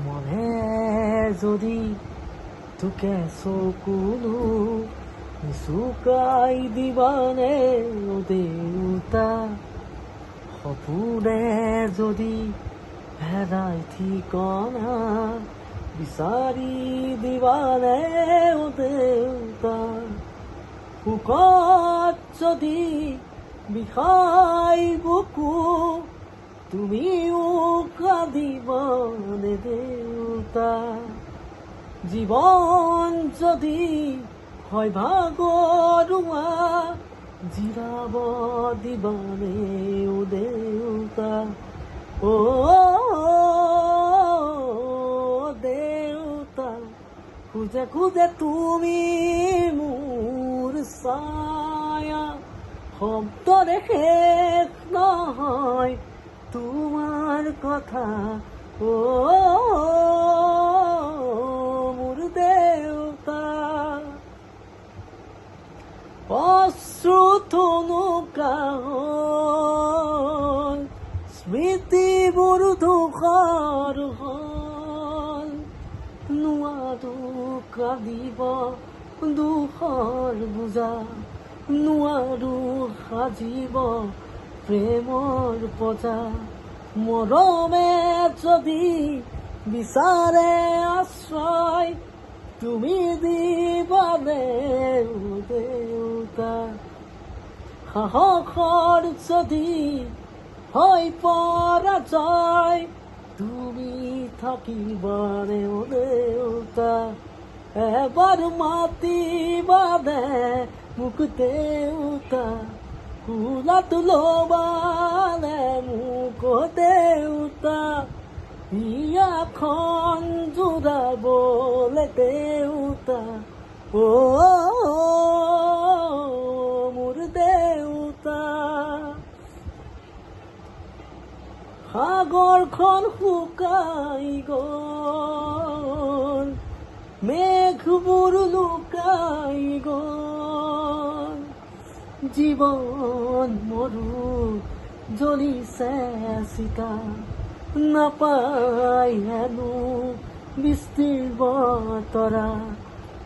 মনে যদি তোকে চকুলো চুকাই দিবানে ও দেউতা, সপোনে যদি হেৰাই ঠিকনা বিচাৰি দিবানে ও দেউতা, শোকত যদি বিষাই বুকু তুমিও কাঁদিবানে দেউতা, জীৱন যদি হয় ভাগৰুৱা জিৰাব দিবানে ও দেউতা, অ দেউতা, খুঁজে খুঁজে তুমি মোৰ ছায়া, শব্দৰে শেষ নহয় তোমাৰ কথা, অ মোৰ দেউতা, অশ্ৰু থুনুকা হ'ল স্মৃতিবোৰ ধূসৰ হ'ল, নোৱাৰো কাঁদিব দুখৰ বোজা, নোৱাৰো সাজিব প্ৰেমৰ পজা, মৰমে যদি বিচাৰে আশ্ৰয় তুমি দিবানে ও দেউতা, সাহসৰ যদি হয় পৰাজয় তুমি থাকিবানে ও দেউতা, এবাৰ মাতিবানে মোক দেউতা, কোলাত ল'বানে মোক দেউতা, বিয়াখন জোৰাবলে দেউতা, অ মোৰ দেউতা, সাগৰখন শুকাই গ'ল মেঘবোৰ লুকাই গ'ল, জীৱন মৰু জ্বলিছে চিতা, নাপায় হেনো বৃষ্টিৰ বতৰা,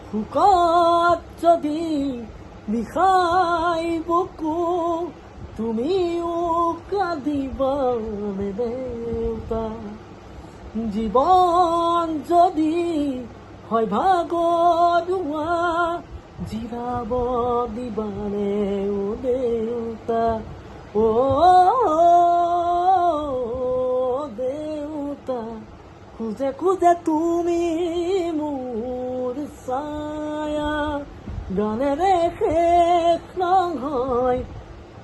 শোকত যদি বিষাই বুকু তুমিও কাঁদিবানে দেউতা, জীৱন যদি হয় ভাগৰুৱা জিৰাব দিবানে ও দেউতা, অ দেউতা, খুঁজে খুঁজে তুমি মোৰ ছায়া, গানেৰে শেষ নহয়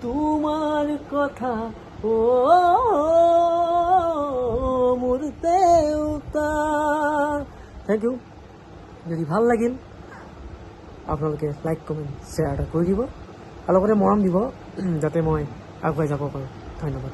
তোমাৰ কথা, অ মোৰ দেউতা। Thank you. যদি ভাল লাগিল আপোনালোকে লাইক কমেণ্ট শ্বেয়াৰ এটা কৰি দিব আৰু লগতে মৰম দিব যাতে মই আগুৱাই যাব পাৰোঁ। ধন্যবাদ।